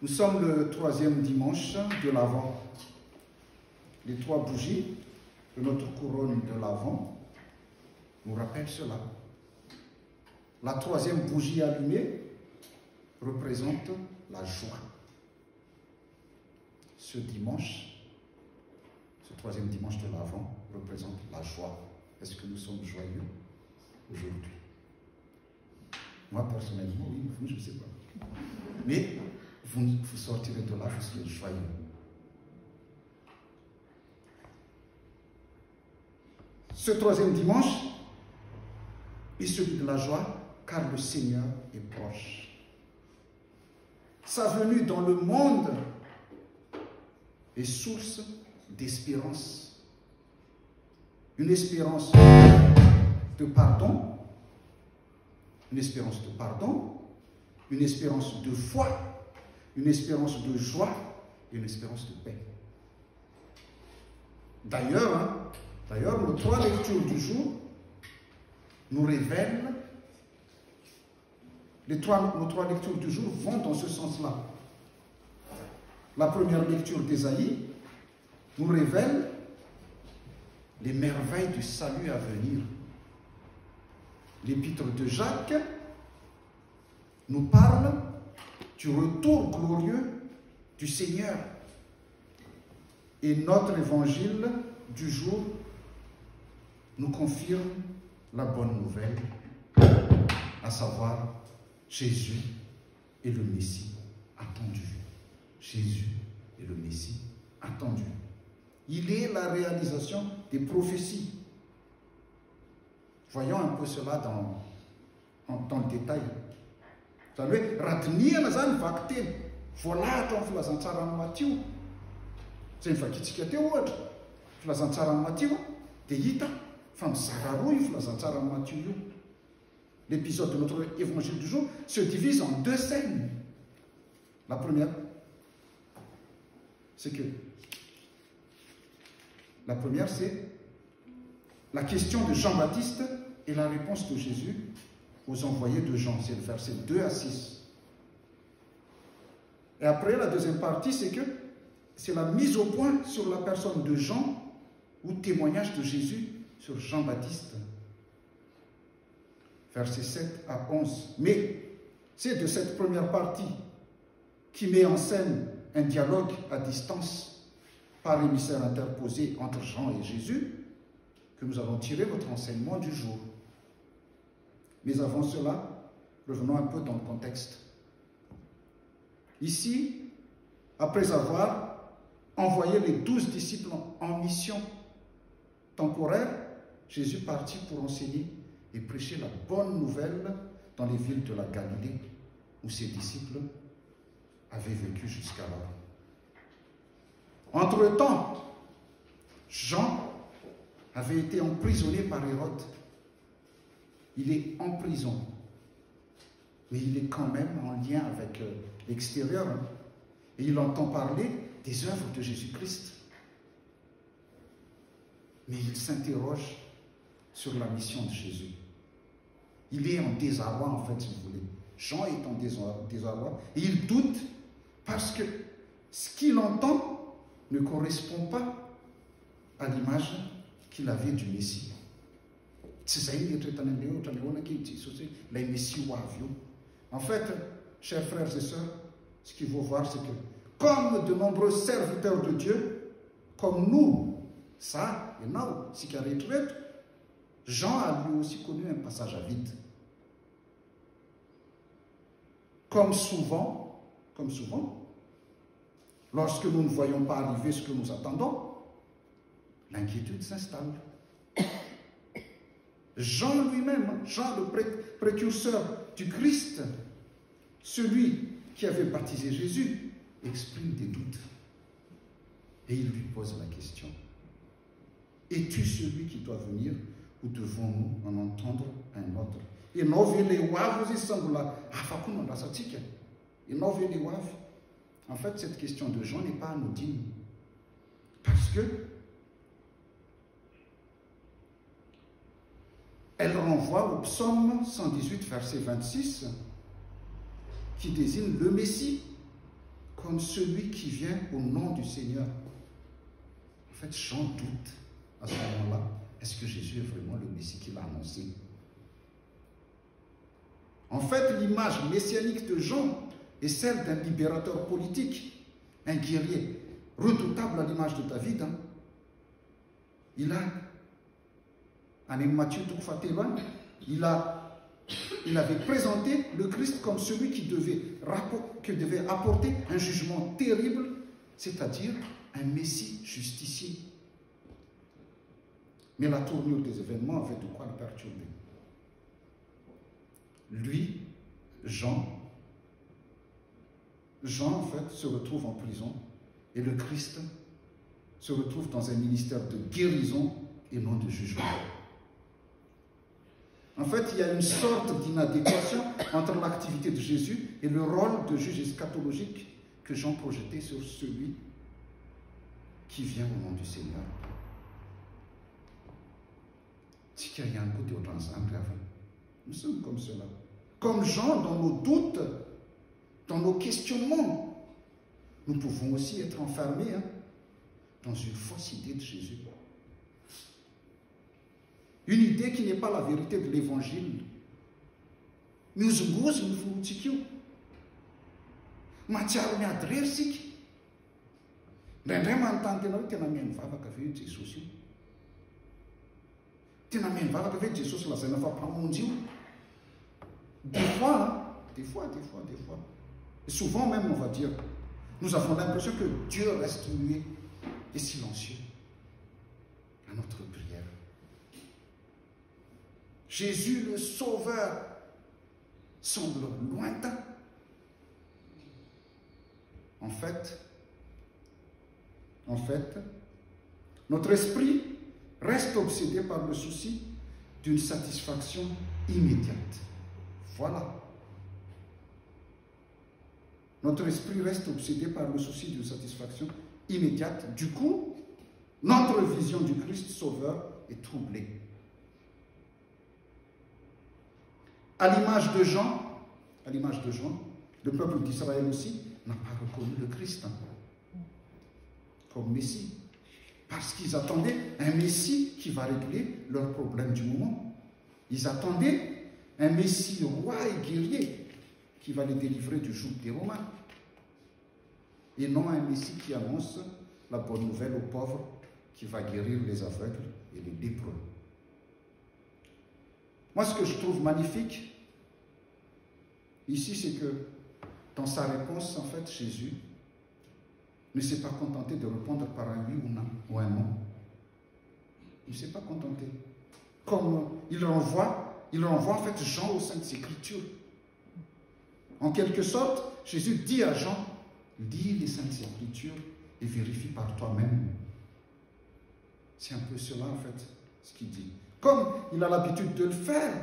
Nous sommes le 3e dimanche de l'Avent. Les 3 bougies de notre couronne de l'Avent nous rappellent cela. La 3e bougie allumée représente la joie. Ce dimanche, ce 3e dimanche de l'Avent représente la joie. Est-ce que nous sommes joyeux aujourd'hui? Moi, personnellement, oui, vous, je ne sais pas. Mais vous sortirez de là, vous serez joyeux. Ce 3e dimanche est celui de la joie, car le Seigneur est proche. Sa venue dans le monde est source d'espérance. Une espérance de pardon, une espérance de pardon, une espérance de foi, une espérance de joie et une espérance de paix. D'ailleurs, nos 3 lectures du jour nous révèlent, nos 3 lectures du jour vont dans ce sens-là. La première lecture d'Ésaïe nous révèle les merveilles du salut à venir. L'épître de Jacques nous parle du retour glorieux du Seigneur. Et notre évangile du jour nous confirme la bonne nouvelle, à savoir Jésus est le Messie attendu. Jésus est le Messie attendu. Il est la réalisation des prophéties. Voyons un peu cela dans le détail. Vous savez, ratniana zany vaky teny, voalahatra amin'ny filazantsarany Matthieu. Zay nivakitsika teo ohatra, filazantsarany Matthieu, dia hita fa mizara roa io filazantsarany Matthieu io. L'épisode de notre évangile du jour se divise en 2 scènes. La première, c'est la question de Jean-Baptiste et la réponse de Jésus aux envoyés de Jean. C'est le verset 2 à 6. Et après, la deuxième partie, c'est la mise au point sur la personne de Jean ou témoignage de Jésus sur Jean-Baptiste. Versets 7 à 11. Mais c'est de cette première partie qui met en scène un dialogue à distance par émissaire interposé entre Jean et Jésus que nous allons tirer notre enseignement du jour. Mais avant cela, revenons un peu dans le contexte. Ici, après avoir envoyé les 12 disciples en mission temporaire, Jésus partit pour enseigner et prêcher la bonne nouvelle dans les villes de la Galilée où ses disciples avaient vécu jusqu'alors. Entre-temps, Jean avait été emprisonné par Hérode. Il est en prison, mais il est quand même en lien avec l'extérieur. Et il entend parler des œuvres de Jésus-Christ. Mais il s'interroge sur la mission de Jésus. Il est en désarroi, en fait, si vous voulez. Jean est en désarroi. Et il doute parce que ce qu'il entend ne correspond pas à l'image qu'il avait du Messie. En fait, chers frères et sœurs, ce qu'il faut voir, c'est que comme de nombreux serviteurs de Dieu, comme nous, ça, et nous, Jean a lui aussi connu un passage à vide. Comme souvent, lorsque nous ne voyons pas arriver ce que nous attendons, l'inquiétude s'installe. Jean lui-même, Jean le précurseur du Christ, celui qui avait baptisé Jésus, exprime des doutes. Et il lui pose la question: es-tu celui qui doit venir ou devons-nous en entendre un autre? En fait, cette question de Jean n'est pas anodine. Parce que elle renvoie au psaume 118, verset 26, qui désigne le Messie comme celui qui vient au nom du Seigneur. En fait, Jean doute à ce moment-là. Est-ce que Jésus est vraiment le Messie qu'il a annoncé? En fait, l'image messianique de Jean est celle d'un libérateur politique, un guerrier redoutable à l'image de David. Il avait présenté le Christ comme celui qui devait apporter un jugement terrible, c'est-à-dire un Messie justicier. Mais la tournure des événements avait de quoi le perturber. Lui, Jean, en fait, se retrouve en prison et le Christ se retrouve dans un ministère de guérison et non de jugement. En fait, il y a une sorte d'inadéquation entre l'activité de Jésus et le rôle de juge eschatologique que Jean projetait sur celui qui vient au nom du Seigneur. Nous sommes comme cela. Comme Jean, dans nos doutes, dans nos questionnements, nous pouvons aussi être enfermés dans une fausse idée de Jésus. Une idée qui n'est pas la vérité de l'évangile. Nous sommes des fois. Et souvent même, on va dire, nous avons l'impression que Dieu reste muet et silencieux à notre prière. Jésus, le Sauveur, semble lointain. En fait, notre esprit reste obsédé par le souci d'une satisfaction immédiate. Voilà. Notre esprit reste obsédé par le souci d'une satisfaction immédiate. Du coup, notre vision du Christ Sauveur est troublée. À l'image de Jean, le peuple d'Israël aussi n'a pas reconnu le Christ comme Messie. Parce qu'ils attendaient un Messie qui va régler leurs problèmes du moment. Ils attendaient un Messie roi et guerrier qui va les délivrer du joug des Romains. Et non un Messie qui annonce la bonne nouvelle aux pauvres, qui va guérir les aveugles et les lépreux. Moi, ce que je trouve magnifique ici, c'est que dans sa réponse, en fait, Jésus ne s'est pas contenté de répondre par un oui ou un non. Il ne s'est pas contenté. Comme il renvoie en fait Jean aux Saintes Écritures. En quelque sorte, Jésus dit à Jean, lis les Saintes Écritures et vérifie par toi-même. C'est un peu cela, en fait, ce qu'il dit. Comme il a l'habitude de le faire,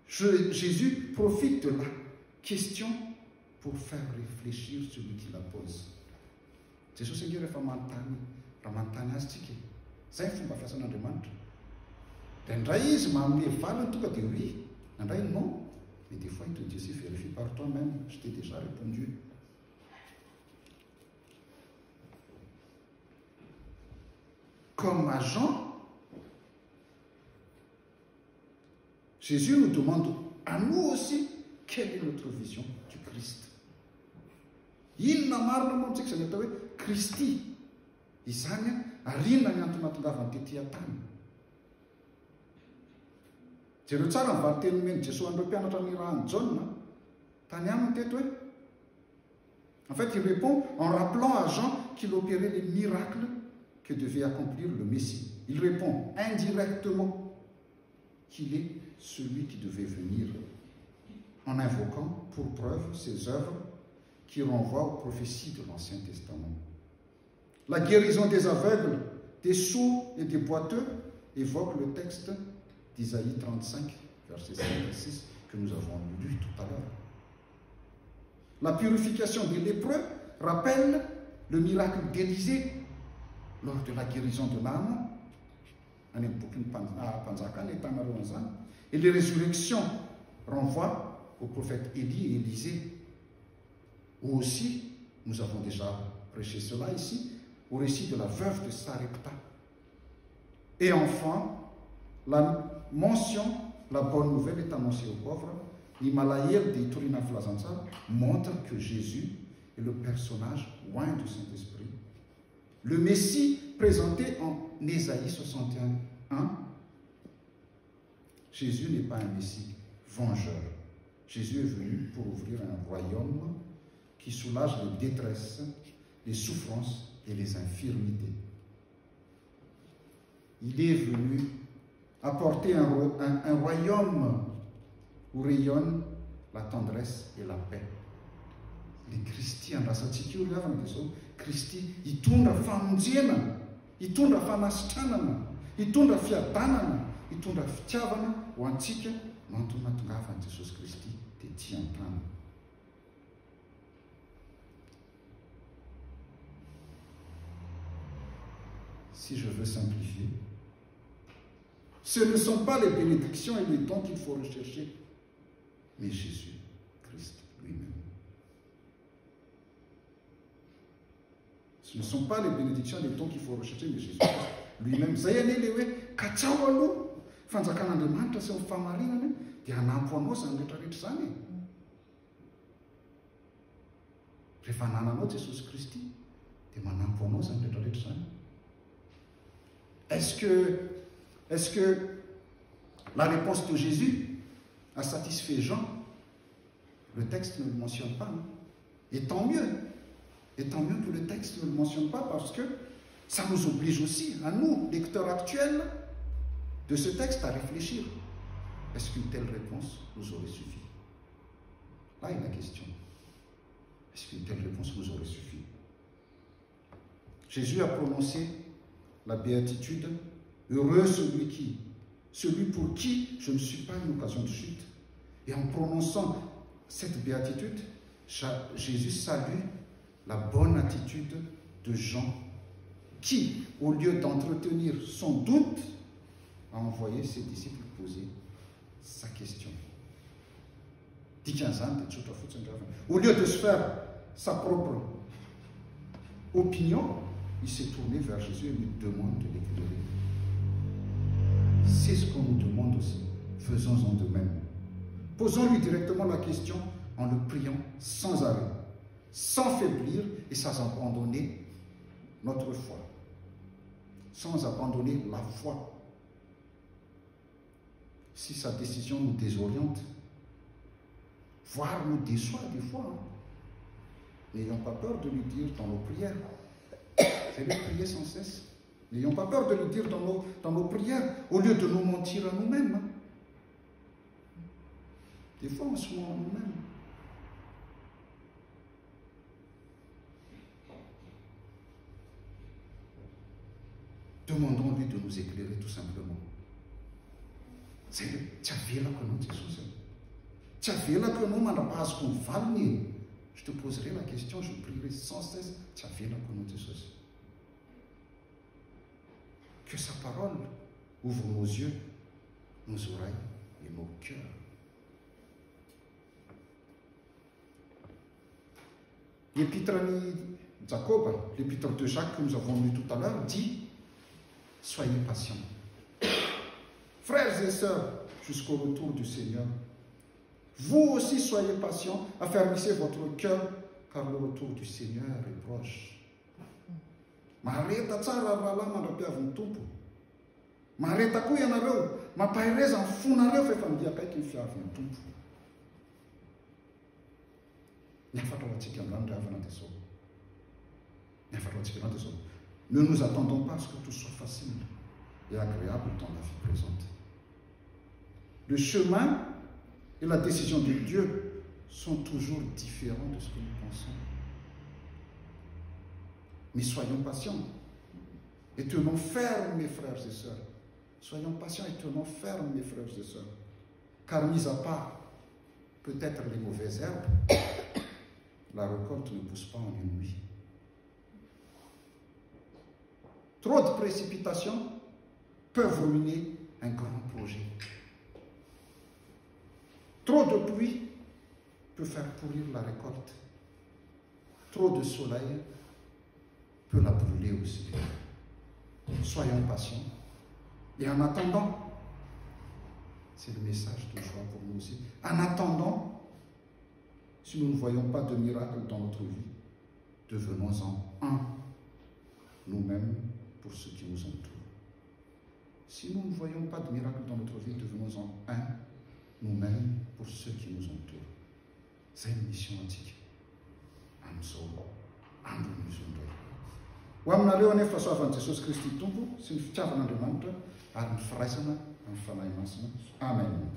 Jésus profite de la question pour faire réfléchir celui qui la pose. Jésus Seigneur est ramantaniastike. Zay fomba fiasan'Andriamanitra. Indray izy manome valiny tonga dia oui, indray non. Mais des fois il te dit aussi vérifie par toi-même. Je t'ai déjà répondu. Comme à Jean, Jésus nous demande à nous aussi quelle est notre vision du Christ. Il n'a marre le monde, c'est que c'est Christi. Izany arina ny antony mahatongavany tetỳ an-tany. Jereo tsara ny valiteny meny Jesosy an'ireo mpianatra nirahany John tany aminy teto hoe. En fait, il répond en rappelant à Jean qu'il opérait les miracles que devait accomplir le Messie. Il répond indirectement qu'il est celui qui devait venir, en invoquant pour preuve ses œuvres qui renvoient aux prophéties de l'Ancien Testament. La guérison des aveugles, des sourds et des boiteux évoque le texte d'Isaïe 35, versets 5 et 6, que nous avons lu tout à l'heure. La purification des lépreux rappelle le miracle d'Élisée lors de la guérison de Naaman. Et les résurrections renvoient au prophète Élie et Élisée, où aussi Nous avons déjà prêché cela ici, au récit de la veuve de Sarepta. Et enfin, la mention, la bonne nouvelle est annoncée aux pauvres. L'Himalaya de Turina Flazanza montre que Jésus est le personnage loin du Saint-Esprit. Le Messie présenté en Ésaïe 61:1. Jésus n'est pas un Messie vengeur. Jésus est venu pour ouvrir un royaume qui soulage les détresses, les souffrances et les infirmités. Il est venu apporter un royaume où rayonne la tendresse et la paix. Les chrétiens, la satire, Christi, ils tournent à Famdiena, ils tournent à Fanastana, ils tournent à Fiatanana, ils tournent à Fiavana, ou Antique, non, tout le monde a Jésus Christi, t'es tient plein. Si je veux simplifier, ce ne sont pas les bénédictions et les dons qu'il faut rechercher, mais Jésus Christ lui-même. Ce ne sont pas les bénédictions et les dons qu'il faut rechercher, mais Jésus Christ lui-même. Zayanelewe, Kachawalu, Fanzakana de Manta, c'est au Famarina, il y a un emploi, c'est un détail. Refanana Jésus Christ, il y a un emploi, c'est un détail. Est-ce que la réponse de Jésus a satisfait Jean? Le texte ne le mentionne pas. Hein? Et tant mieux. Et tant mieux que le texte ne le mentionne pas, parce que ça nous oblige aussi, à nous, lecteurs actuels, de ce texte, à réfléchir. Est-ce qu'une telle réponse nous aurait suffi? Là est la question. Est-ce qu'une telle réponse nous aurait suffi? Jésus a prononcé la béatitude, heureux celui pour qui je ne suis pas une occasion de chute. Et en prononçant cette béatitude, Jésus salue la bonne attitude de Jean, qui, au lieu d'entretenir son doute, a envoyé ses disciples poser sa question. Au lieu de se faire sa propre opinion, il s'est tourné vers Jésus et lui demande de l'éclairer. C'est ce qu'on nous demande aussi. Faisons-en de même. Posons-lui directement la question en le priant sans arrêt, sans faiblir et sans abandonner notre foi. Sans abandonner la foi. Si sa décision nous désoriente, voire nous déçoit des fois, hein, n'ayons pas peur de lui dire dans nos prières. Fais-le prier sans cesse. N'ayons pas peur de lui dire dans nos prières, au lieu de nous mentir à nous-mêmes. Hein. Des fois, on se ment à nous-mêmes. Demandons-lui de nous éclairer tout simplement. C'est le Tchavela que nous disons. Tchavela que nous m'en pas qu'on valne. Je te poserai la question, je prierai sans cesse. Tchavela que nous disons. Que sa parole ouvre nos yeux, nos oreilles et nos cœurs. L'épître de Jacob, l'épître de Jacques que nous avons lu tout à l'heure, dit « Soyez patients. Frères et sœurs, jusqu'au retour du Seigneur, vous aussi soyez patients, affermissez votre cœur, car le retour du Seigneur est proche. » Mareta tsara rala mandrapiavy tompo. Mareta koa ianareo, mampahireza ny fonareo fa efa midia akaiky ny fiavin'ny tompo. Niafatra ho antsika androany ravana dia zao. Niafatra ho antsika androany dia zao. Ne nous attendons pas à ce que tout soit facile et agréable dans la vie présente. Le chemin et la décision de Dieu sont toujours différents de ce que nous pensons. Mais soyons patients et tenons ferme, mes frères et sœurs. Soyons patients et tenons ferme, mes frères et sœurs. Car, mis à part peut-être les mauvaises herbes, la récolte ne pousse pas en une nuit. Trop de précipitations peuvent ruiner un grand projet. Trop de pluie peut faire pourrir la récolte. trop de soleil peut la brûler aussi. Soyons patients. Et en attendant, c'est le message de joie pour nous aussi, en attendant, si nous ne voyons pas de miracle dans notre vie, devenons-en un, nous-mêmes, pour ceux qui nous entourent. Si nous ne voyons pas de miracle dans notre vie, devenons-en un, nous-mêmes, pour ceux qui nous entourent. C'est une mission antique. Amen.